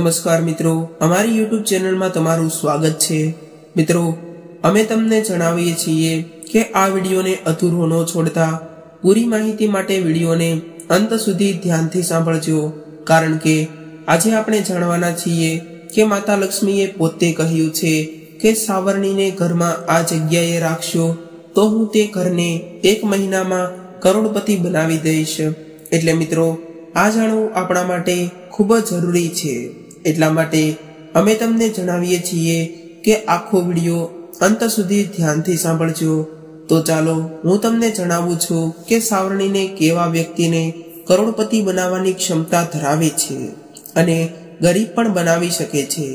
નમસ્કાર મિત્રો, અમારી YouTube ચેનલમાં તમારું સ્વાગત છે। મિત્રો, અમે તમને જણાવીએ છીએ કે આ વિડીયોને અધૂરો ન છોડતા પૂરી માહિતી માટે વિડીયોને અંત સુધી ધ્યાનથી સાંભળજો, કારણ કે આજે આપણે જાણવાના છીએ કે માતા લક્ષ્મીએ પોતે કહ્યું છે કે સાવરણીને ઘરમાં આ જગ્યાએ રાખશો તો હું તે ઘરને 1 મહિનામાં કરોડપતિ બનાવી દઈશ। એટલે મિત્રો, આ જાણવું આપણા માટે ખૂબ જ જરૂરી છે। એટલા માટે અમે તમને જણાવીએ છીએ કે આખો વિડીયો અંત સુધી ધ્યાનથી સાંભળજો। તો ચાલો હું તમને જણાવું છું કે સાવરણીને કેવા વ્યક્તિને કરોડપતિ બનાવવાની ક્ષમતા ધરાવે છે અને ગરીબ પણ બનાવી શકે છે,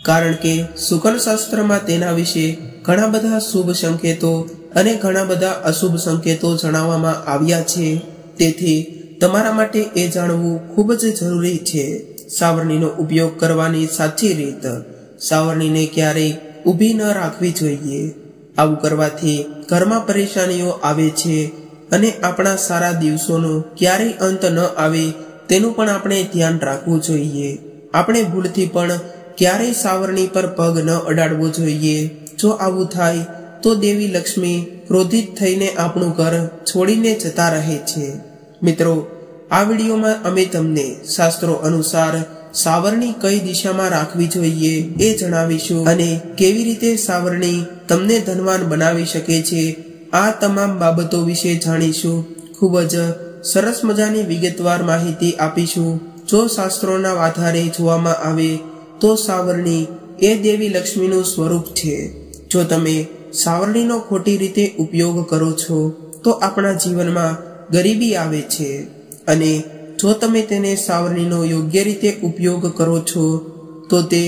કારણ કે શુકન શાસ્ત્રમાં તેના વિશે ઘણા બધા શુભ સંકેતો અને ઘણા બધા અશુભ સંકેતો જણાવવામાં આવ્યા છે। તેથી તમારા માટે એ જાણવું ખૂબ જ જરૂરી છે। સાવરણીનો ઉપયોગ કરવાની સાચી રીત। સાવરણીને ક્યારેય ઊભી ન રાખવી જોઈએ। આવું કરવાથી ઘરમાં પરેશાનીઓ આવે છે અને આપણા સારા દિવસોનો ક્યારેય અંત ન આવે તેનું પણ આપણે ધ્યાન રાખવું જોઈએ। આપણે ભૂલથી પણ ક્યારેય સાવરણી પર પગ ન અડાડવો જોઈએ। જો આવું થાય તો દેવી લક્ષ્મી ક્રોધિત થઈને આપણું ઘર છોડીને જતા રહે છે। મિત્રો, આ વિડીયોમાં અમે તમને શાસ્ત્રો અનુસાર સાવરણી કઈ દિશામાં રાખવી જોઈએ એ જણાવીશું અને કેવી રીતે સાવરણી તમને ધનવાન બનાવી શકે છે, આ તમામ બાબતો વિશે જાણીશું। ખૂબ જ સરસ મજાની વિગતવાર માહિતી આપીશું। જો શાસ્ત્રોના આધારે જોવામાં આવે તો સાવરણી એ દેવી લક્ષ્મીનું સ્વરૂપ છે। જો તમે સાવરણીનો ખોટી રીતે ઉપયોગ કરો છો તો આપણા જીવનમાં ગરીબી આવે છે, અને જો તમે તેને સાવરણીનો યોગ્ય રીતે ઉપયોગ કરો છો તો તે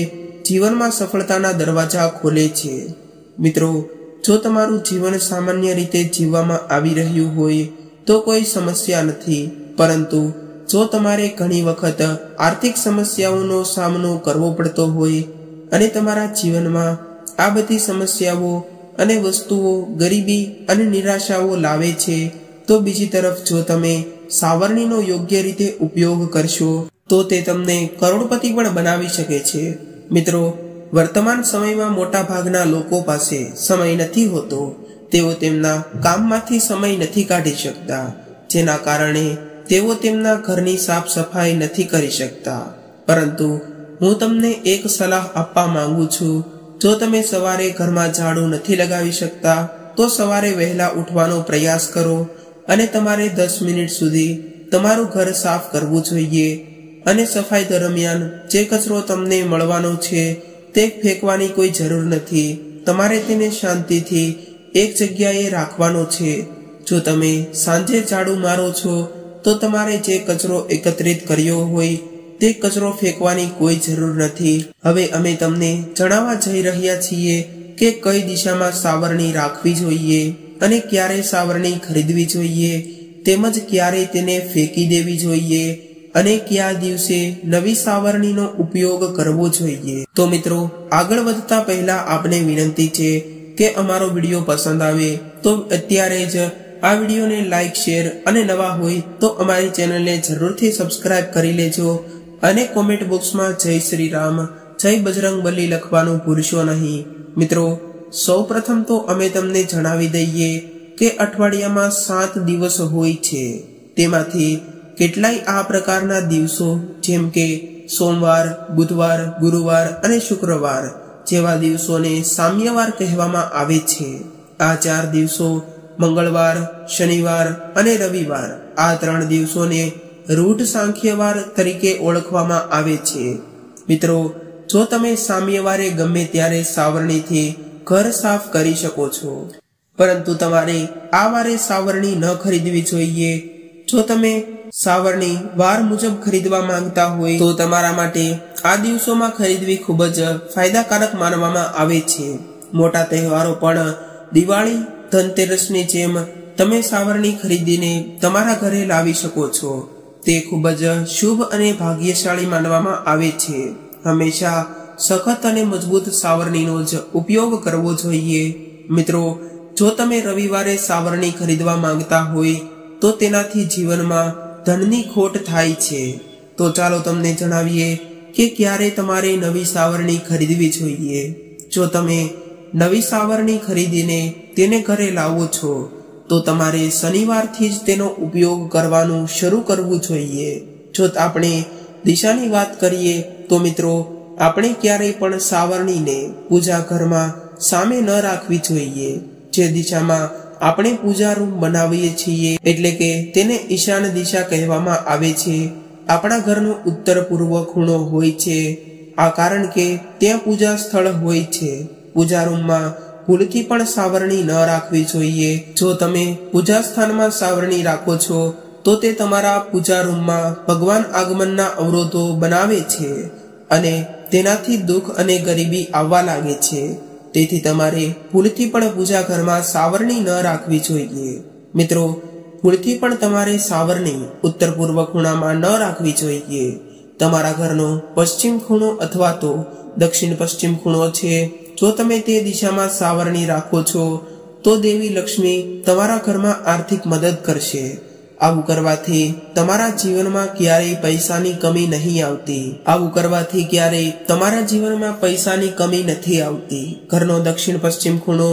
જીવનમાં સફળતાના દરવાજા ખોલે છે। મિત્રો, જો તમારું જીવન સામાન્ય રીતે જીવવામાં આવી રહ્યું હોય તો કોઈ સમસ્યા નથી, પરંતુ જો તમારે ઘણી વખત આર્થિક સમસ્યાઓનો સામનો કરવો પડતો હોય અને તમારા જીવનમાં આ બધી સમસ્યાઓ અને વસ્તુઓ ગરીબી અને નિરાશાઓ લાવે છે, તો બીજી તરફ જો તમે સાવરણીનો યોગ્ય રીતે ઉપયોગ કરશો તો તે તમને કરોડપતિ પણ બનાવી શકે છે। મિત્રો, વર્તમાન સમયમાં મોટા ભાગના લોકો પાસે સમય નથી હોતો। તેઓ તેમના કામમાંથી સમય નથી કાઢી શકતા, જેના કારણે તેઓ તેમના ઘરની સાફ સફાઈ નથી કરી શકતા। પરંતુ હું તમને એક સલાહ આપવા માંગુ છું। જો તમે સવારે ઘરમાં ઝાડુ નથી લગાવી શકતા તો સવારે વહેલા ઉઠવાનો પ્રયાસ કરો અને તમારે 10 મિનિટ સુધી તમારું ઘર સાફ કરવું જોઈએ। અને સફાઈ દરમિયાન જે કચરો તમને મળવાનો છે તે ફેંકવાની કોઈ જરૂર નથી। તમારે તેને શાંતિથી એક જગ્યાએ રાખવાનો છે। જો તમે સાંજે ઝાડુ મારો છો તો તમારે જે કચરો એકત્રિત કર્યો હોય તે કચરો ફેંકવાની કોઈ જરૂર નથી। હવે અમે તમને જણાવવા જઈ રહ્યા છીએ કે કઈ દિશામાં સાવરણી રાખવી જોઈએ અને ક્યારે સાવરણી ખરીદવી જોઈએ, તેમજ ક્યારે તેને ફેંકી દેવી જોઈએ અને કયા દિવસે નવી સાવરણીનો ઉપયોગ કરવો જોઈએ। તો મિત્રો, આગળ વધતા પહેલા આપને વિનંતી છે કે અમારો વિડીયો પસંદ આવે તો અત્યારે જ આ વિડીયોને લાઈક, શેર અને નવા હોય તો અમારી ચેનલને જરૂરથી સબસ્ક્રાઇબ કરી લેજો અને કોમેન્ટ બોક્સમાં જય શ્રી રામ, જય બજરંગબલી લખવાનું ભૂલશો નહીં। મિત્રો, સૌપ્રથમ તો અમે તમને જણાવી દઈએ કે અઠવાડિયામાં 7 દિવસ હોય છે। તેમાંથી કેટલાય આ પ્રકારના દિવસો જેમ કે સોમવાર, બુધવાર, ગુરુવાર અને શુક્રવાર જેવા દિવસોને સામ્યવાર કહેવામાં આવે છે। આ 4 દિવસો મંગળવાર, શનિવાર અને રવિવાર, આ 3 દિવસોને રૂઢ સાંખ્યવાર તરીકે ઓળખવામાં આવે છે। મિત્રો, જો તમે સામ્યવારે ગમે ત્યારે સાવરણીથી ઘર સાફ કરી શકો છો, પરંતુ તમારે આ વારે સાવરણી ન ખરીદવી જોઈએ। જો તમે સાવરણી વાર મુજબ ખરીદવા માંગતા હોય તો તમારા માટે આ દિવસોમાં ખરીદવી ખૂબ જ ફાયદાકારક માનવામાં આવે છે। મોટા તહેવારો પણ દિવાળી, ધનતેરસની જેમ તમે સાવરણી ખરીદીને તમારા ઘરે લાવી શકો છો। તે ખૂબ જ શુભ અને ભાગ્યશાળી માનવામાં આવે છે। હંમેશા સખત અને મજબૂત સાવરણીનો જ ઉપયોગ કરવો જોઈએ। મિત્રો, જો તમે રવિવારે સાવરણી ખરીદવા માંગતા હોય તો તેનાથી જીવનમાં ધનની ખોટ થાય છે। તો ચાલો તમને જણાવીએ કે ક્યારે તમારે નવી સાવરણી ખરીદવી જોઈએ. જો તમે નવી સાવરણી ખરીદીને તેને ઘરે લાવો છો તો તમારે શનિવારથી જ તેનો ઉપયોગ કરવાનું શરૂ કરવું જોઈએ. જો આપણે દિશાની વાત કરીએ તો મિત્રો, આપણે ક્યારેય પણ સાવરણીને પૂજા ઘરમાં સામે ન રાખવી જોઈએ. જે દિશામાં આપણે પૂજા રૂમ બનાવીએ છીએ, એટલે કે તેને ઈશાન દિશા કહેવામાં આવે છે, આપણા ઘરનો ઉત્તર પૂર્વ ખૂણો હોય છે. આ કારણ કે ત્યાં પૂજા સ્થળ હોય છે. પૂજા રૂમમાં ભૂલથી પણ સાવરણી ન રાખવી જોઈએ. જો તમે પૂજા સ્થાનમાં સાવરણી રાખો છો તો તે તમારા પૂજા રૂમમાં ભગવાન આગમનના અવરોધો બનાવે છે અને તેનાથી દુઃખ અને ગરીબી આવવા લાગે છે. તેથી તમારે ભૂલથી પણ પૂજા ઘરમાં સાવરણી ન રાખવી જોઈએ. મિત્રો, ભૂલથી પણ તમારે સાવરણી ઉત્તર પૂર્વ ખૂણામાં ન રાખવી જોઈએ. તમારા ઘરનો પશ્ચિમ ખૂણો અથવા તો દક્ષિણ પશ્ચિમ ખૂણો છે, જો તમે તે દિશામાં સાવરણી રાખો છો તો દેવી લક્ષ્મી તમારા ઘરમાં આર્થિક મદદ કરશે. આવું કરવાથી તમારા જીવનમાં ક્યારેય પૈસાની કમી નહીં આવતી. આવું કરવાથી ક્યારેય તમારા જીવનમાં પૈસાની કમી નથી આવતી. ઘરનો દક્ષિણ પશ્ચિમ ખૂણો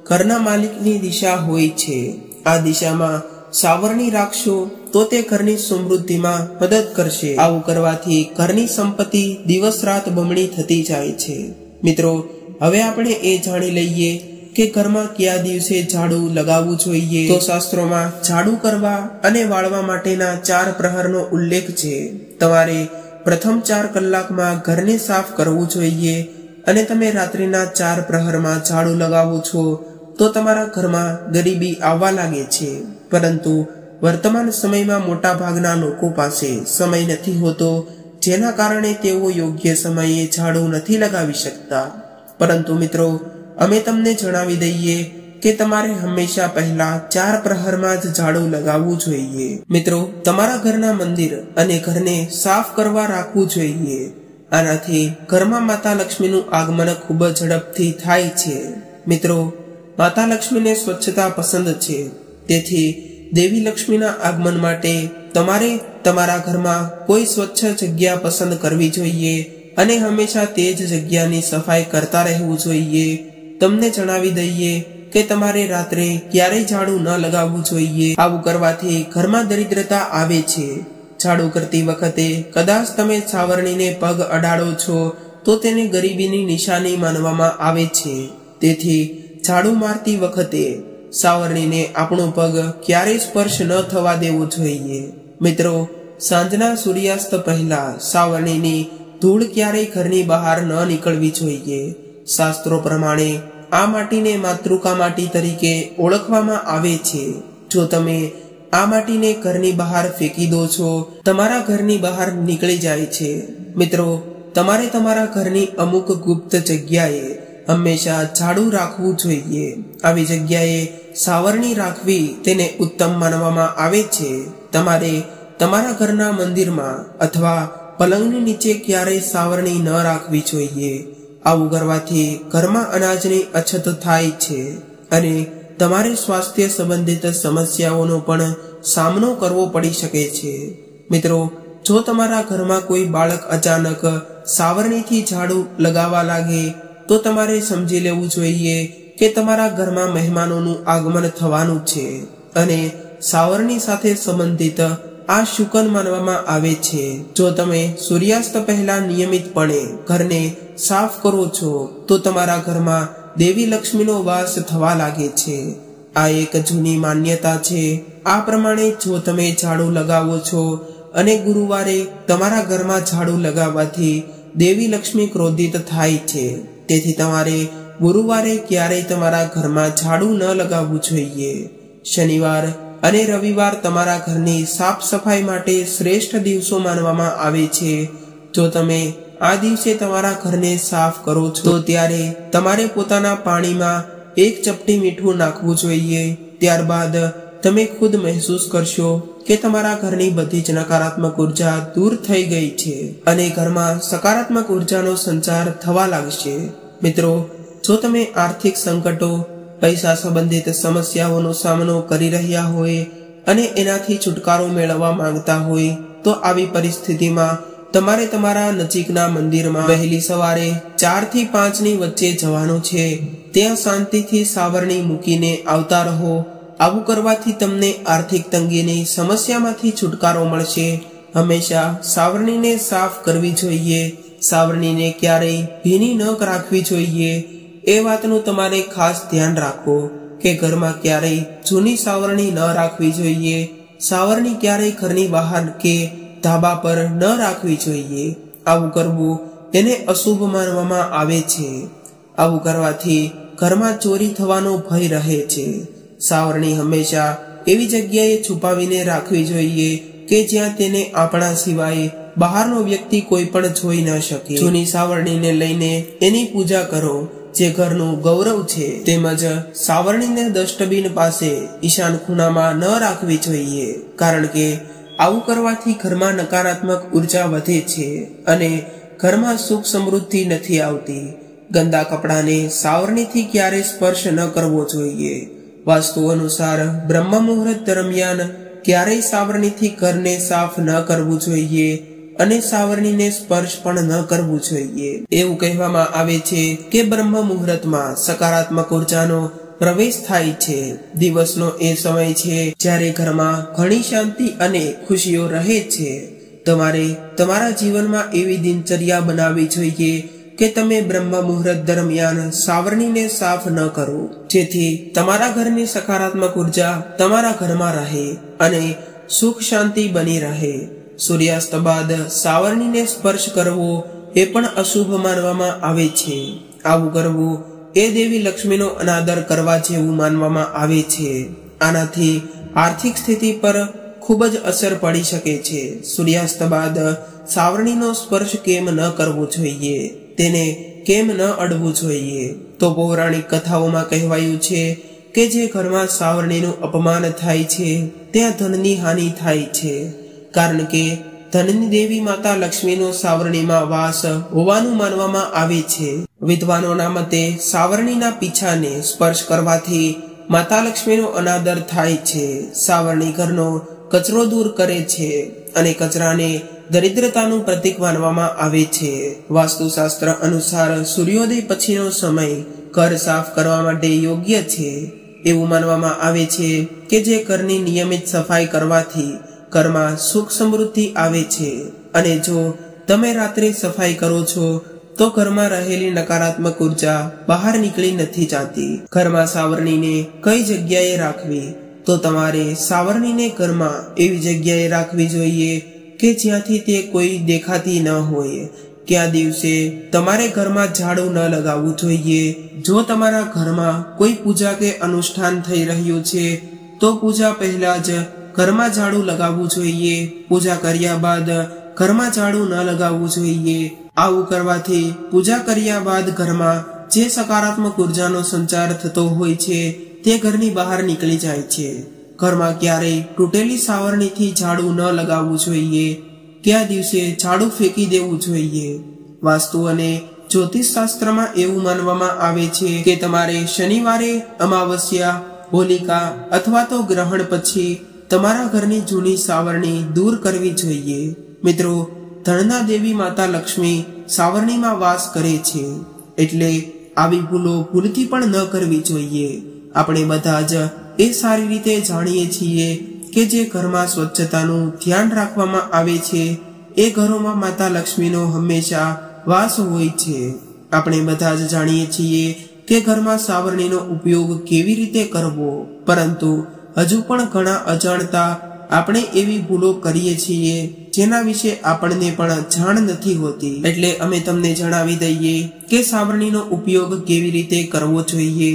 ઘરના માલિકની દિશા હોય છે. આ દિશામાં સાવરણી રાખશો તો તે ઘરની સમૃદ્ધિમાં મદદ કરશે. આવું કરવાથી ઘરની સંપત્તિ દિવસ રાત બમણી થતી જાય છે. મિત્રો, હવે આપણે એ જાણી લઈએ કે ઘરમાં કયા દિવસે ઝાડુ લગાવવું જોઈએ. તો શાસ્ત્રોમાં ઝાડુ કરવા અને વાળવા માટેના 4 પ્રહરનો ઉલ્લેખ છે. તમારે પ્રથમ 4 કલાકમાં ઘરને સાફ કરવું જોઈએ અને તમે રાત્રિના 4 પ્રહરમાં ઝાડુ લગાવો છો તો તમારા ઘરમાં ગરીબી આવવા લાગે છે. પરંતુ વર્તમાન સમયમાં મોટા ભાગના લોકો પાસે સમય નથી હોતો, જેના કારણે તેઓ યોગ્ય સમયે ઝાડુ નથી લગાવી શકતા. પરંતુ મિત્રો, અમે તમને જણાવી દઈએ કે તમારે હંમેશા પહેલા 4 પ્રહરમાં જ ઝાડુ લગાવવું જોઈએ. મિત્રો, તમારા ઘરના મંદિર અને ઘરને સાફ કરવા રાખવું જોઈએ. આનાથી ઘરમાં માતા લક્ષ્મીનું આગમન ખૂબ ઝડપથી થાય છે. મિત્રો, માતા લક્ષ્મીને સ્વચ્છતા પસંદ છે. તેથી દેવી લક્ષ્મીના આગમન માટે તમારે તમારા ઘરમાં કોઈ સ્વચ્છ જગ્યા પસંદ કરવી જોઈએ અને હંમેશા તે જ જગ્યાની સફાઈ કરતા રહેવું જોઈએ. તમને જણાવી દઈએ કે તમારે રાત્રે ક્યારેય ઝાડુ ન લગાવવું જોઈએ. આવું કરવાથી ઘરમાં દરિદ્રતા આવે છે. ઝાડુ કરતી વખતે કદાચ તમે સાવરણીને પગ અડાડો છો તો તેને ગરીબીની નિશાની માનવામાં આવે છે. તેથી ઝાડુ મારતી વખતે સાવરણીને આપણો પગ ક્યારેય સ્પર્શ ન થવા દેવો જોઈએ. મિત્રો, સાંજના સૂર્યાસ્ત પહેલા સાવરણીની ધૂળ ક્યારેય ઘરની બહાર ન નીકળવી જોઈએ. શાસ્ત્રો પ્રમાણે આ માટીને માતૃકા માટી તરીકે ઓળખવામાં આવે છે. જો તમે આ માટીને ઘરની બહાર ફેંકી દો છો, તમારા ઘરની બહાર નીકળી જાય છે. મિત્રો, તમારે તમારા ઘરની અમુક ગુપ્ત જગ્યાએ હંમેશા ઝાડુ રાખવું જોઈએ. આવી જગ્યાએ સાવરણી રાખવી તેને ઉત્તમ માનવામાં આવે છે. તમારે તમારા ઘરના મંદિરમાં અથવા પલંગની નીચે ક્યારેય સાવરણી ન રાખવી જોઈએ. આવું કરવાથી ઘરમાં અનાજની અછત થાય છે અને તમારે સ્વાસ્થ્ય સંબંધિત સમસ્યાઓનો પણ સામનો કરવો પડી શકે છે. મિત્રો, જો તમારા ઘરમાં કોઈ બાળક અચાનક સાવરણીથી ઝાડુ લગાવવા લાગે તો તમારે સમજી લેવું જોઈએ કે તમારા ઘરમાં મહેમાનોનું આગમન થવાનું છે અને સાવરણી સાથે સંબંધિત આ શુકન માનવામાં આવે છે. જો તમે સૂર્યાસ્ત પહેલા નિયમિતપણે ઘરને સાફ કરો છો તો તમારા ઘરમાં દેવી લક્ષ્મીનો વાસ થવા લાગે છે. આ એક જૂની માન્યતા છે. આ પ્રમાણે જો તમે ઝાડુ લગાવો છો અને ગુરુવારે તમારા ઘરમાં ઝાડુ લગાવવાથી દેવી લક્ષ્મી ક્રોધિત થાય છે. તેથી તમારે ગુરુવારે ક્યારેય તમારા ઘરમાં ઝાડુ ન લગાવવું જોઈએ. શનિવાર અને રવિવાર તમારા ઘરની સાફ સફાઈ માટે શ્રેષ્ઠ દિવસો માનવામાં આવે છે. જો તમે આ દિવસે તમારા ઘરને સાફ કરો છો તો ત્યારે તમારે પોતાના પાણીમાં 1 ચપટી મીઠું નાખવું જોઈએ. ત્યારબાદ તમે ખુદ મહેસૂસ કરશો કે તમારા ઘરની બધી જ નકારાત્મક ઉર્જા દૂર થઈ ગઈ છે અને ઘરમાં સકારાત્મક ઉર્જાનો સંચાર થવા લાગશે. મિત્રો, જો તમે આર્થિક સંકટો, પૈસા સંબંધિત સમસ્યાઓનો સામનો કરી રહ્યા હોય અને એનાથી છુટકારો મેળવવા માંગતા હોય તો આવી પરિસ્થિતિમાં તમારે તમારા નજીકના મંદિરમાં વહેલી સવારે 4 થી 5 ની વચ્ચે જવાનું છે. ત્યાં શાંતિથી સાવરણી મૂકીને આવતા રહો. આવું કરવાથી તમને આર્થિક તંગીની સમસ્યામાંથી છુટકારો મળશે. હંમેશા સાવરણીને સાફ કરવી જોઈએ. સાવરણીને ક્યારેય ભીની ન રાખવી જોઈએ. એ વાતનું તમારે ખાસ ધ્યાન રાખો કે ઘરમાં ક્યારેય જૂની સાવરણી ન રાખવી જોઈએ. સાવરણી ક્યારેય ઘરની બહાર કે ધાબા પર ન રાખવી જોઈએ. આવું કરવું તેને અશુભ માનવામાં આવે છે. આવું કરવાથી ઘરમાં ચોરી થવાનો ભય રહે છે. સાવરણી હંમેશા એવી જગ્યાએ છુપાવીને રાખવી જોઈએ કે જ્યાં તેને આપણા સિવાય બહારનો વ્યક્તિ કોઈ પણ જોઈ ન શકે. જૂની સાવરણીને લઈને એની પૂજા કરો, જે ઘરનું ગૌરવ છે. તેમજ સાવરણીને ડસ્ટબિન પાસે ઈશાન ખૂણામાં ન રાખવી જોઈએ, કારણ કે આવું કરવાથી ઘરમાં નકારાત્મક ઉર્જા વધે છે અને ઘરમાં સુખ સમૃદ્ધિ નથી આવતી. ગંદા કપડાને સાવરણીથી ક્યારેય સ્પર્શ ન કરવો જોઈએ. વાસ્તુ અનુસાર બ્રહ્મ મુહૂર્ત દરમિયાન ક્યારેય સાવરણીથી ઘરને સાફ ન કરવું જોઈએ અને સાવરણીને સ્પર્શ પણ ન કરવું જોઈએ. એવું કહેવામાં આવે છે કે બ્રહ્મ મુહૂર્તમાં સકારાત્મક ઉર્જાનો પ્રવેશ થાય છે. દિવસનો એ સમય છે જ્યારે ઘરમાં ઘણી શાંતિ અને ખુશીઓ રહે છે. તમારે તમારા જીવનમાં એવી દિનચર્યા બનાવવી જોઈએ કે તમે બ્રહ્મ મુહૂર્ત દરમિયાન સાવરણીને સાફ ન કરો, જેથી તમારા ઘરની સકારાત્મક ઉર્જા તમારા ઘરમાં રહે અને સુખ શાંતિ બની રહે. સૂર્યાસ્ત બાદ સાવરણીને સ્પર્શ કરવો એ પણ અશુભ માનવામાં આવે છે. આવું કરવું એ દેવી લક્ષ્મીનો અનાદર કરવા જેવું માનવામાં આવે છે. આનાથી આર્થિક સ્થિતિ પર ખૂબ જ અસર પડી શકે છે. સૂર્યાસ્ત બાદ સાવરણીનો સ્પર્શ કેમ ન કરવો જોઈએ, તેને કેમ ન અડવું જોઈએ? તો પૌરાણિક કથાઓમાં કહેવાયું છે કે જે ઘરમાં સાવરણીનું અપમાન થાય છે ત્યાં ધનની હાનિ થાય છે, કારણ કે ધનની દેવી માતા લક્ષ્મીનો સાવરણીમાં વાસ હોવાનું માનવામાં આવે છે. વિદ્વાનોના મતે સાવરણીના પીછાને સ્પર્શ કરવાથી માતા લક્ષ્મીનો અનાદર થાય છે. સાવરણી ઘરનો કચરો દૂર કરે છે અને કચરાને દરિદ્રતાનું પ્રતીક માનવામાં આવે છે. વાસ્તુશાસ્ત્ર અનુસાર સૂર્યોદય પછીનો સમય ઘર સાફ કરવા માટે યોગ્ય છે. એવું માનવામાં આવે છે કે જે ઘરની નિયમિત સફાઈ કરવાથી ઘરમાં સુખ સમૃદ્ધિ આવે છે. અને જો તમે રાત્રે સફાઈ કરો છો તો ઘરમાં રહેલી નકારાત્મક ઉર્જા બહાર નીકળી નથી જતી. ઘરમાં સાવરણીને કઈ જગ્યાએ રાખવી? તો તમારે સાવરણીને ઘરમાં એવી જગ્યાએ રાખવી જોઈએ કે જ્યાંથી તે કોઈ દેખાતી ન હોય. કે આ દિવસે તમારે ઘરમાં ઝાડુ ન લગાવવું જોઈએ. જો તમારા ઘરમાં કોઈ પૂજા કે અનુષ્ઠાન થઈ રહ્યું છે તો પૂજા પહેલા જ ઘરમાં ઝાડુ લગાવવું જોઈએ. પૂજા કર્યા બાદ ઘરમાં ઝાડુ ન લગાવવું જોઈએ. આવું કરવાથી પૂજા કર્યા બાદ ઘરમાં જે સકારાત્મક ઉર્જાનો સંચાર થતો હોય છે તે ઘરની બહાર નીકળી જાય છે. ઘરમાં ક્યારેય તૂટેલી સાવરણીથી ઝાડુ ન લગાવવું જોઈએ. કયા દિવસે ઝાડુ ફેંકી દેવું જોઈએ. વાસ્તુ અને જ્યોતિષ શાસ્ત્રમાં એવું માનવામાં આવે છે કે તમારે શનિવારે, અમાવસ્યા, હોલિકા અથવા તો ગ્રહણ પછી તમારા ઘરની જૂની સાવરણી દૂર કરવી જોઈએ. મિત્રો, ધનના દેવી માતા લક્ષ્મી સાવરણીમાં વાસ કરે છે, એટલે આવી ભૂલો ભૂલથી પણ ન કરવી જોઈએ. આપણે બધા જ એ સારી રીતે જાણીએ છીએ કે જે ઘરમાં સ્વચ્છતાનું ધ્યાન રાખવામાં આવે છે એ ઘરોમાં માતા લક્ષ્મીનો હંમેશા વાસ હોય છે. આપણે બધા જ જાણીએ છીએ કે ઘરમાં સાવરણીનો ઉપયોગ કેવી રીતે કરવો, પરંતુ હજુ પણ ઘણા અજાણતા આપણે એવી ભૂલો કરીએ છીએ જેના વિશે આપણને પણ જાણ નથી હોતી. એટલે અમે તમને જણાવી દઈએ કે સાવરણીનો ઉપયોગ કેવી રીતે કરવો જોઈએ.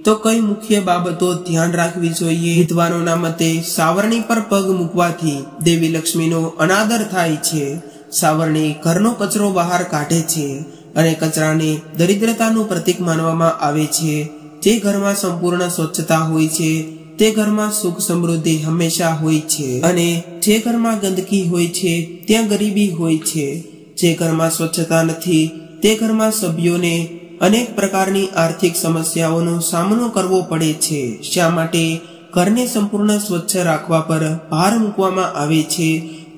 તો કઈ મુખ્ય બાબતો ધ્યાન રાખવી જોઈએ? વિદ્વાનોના મતે સાવરણી પર પગ મૂકવાથી દેવી લક્ષ્મીનો અનાદર થાય છે. સાવરણી ઘરનો કચરો બહાર કાઢે છે અને કચરાને દરિદ્રતાનું પ્રતીક માનવામાં આવે છે. જે ઘરમાં સંપૂર્ણ સ્વચ્છતા હોય છે તે ઘરમાં સુખ સમૃદ્ધિ હંમેશા હોય છે, અને જે ઘરમાં ગંદકી હોય છે ત્યાં ગરીબી હોય છે. જે ઘરમાં સ્વચ્છતા નથી તે ઘરમાં સભ્યોને અનેક પ્રકારની આર્થિક સમસ્યાઓનો સામનો કરવો પડે છે. શા માટે ઘરને સંપૂર્ણ સ્વચ્છ રાખવા પર ભાર મૂકવામાં આવે છે?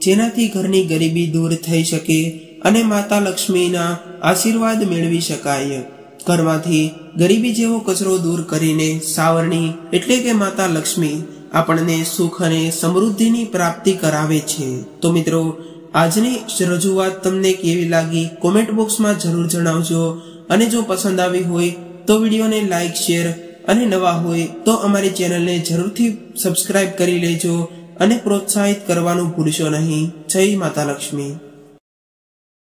જેનાથી ઘરની ગરીબી દૂર થઈ શકે અને માતા લક્ષ્મીના આશીર્વાદ મેળવી શકાય। ઘરમાંથી ગરીબી જેવો કચરો દૂર કરીને સાવરણી એટલે કે માતા લક્ષ્મી આપણને સુખ અને સમૃદ્ધિની પ્રાપ્તિ કરાવે છે। તો મિત્રો, આજની રજૂઆત તમને કેવી લાગી કોમેન્ટ બોક્સમાં જરૂર જણાવજો અને જો પસંદ આવી હોય તો વિડીયોને લાઈક, શેર અને નવા હોય તો અમારી ચેનલને જરૂરથી સબસ્ક્રાઇબ કરી લેજો અને પ્રોત્સાહિત કરવાનું ભૂલશો નહીં। જય માતા લક્ષ્મી।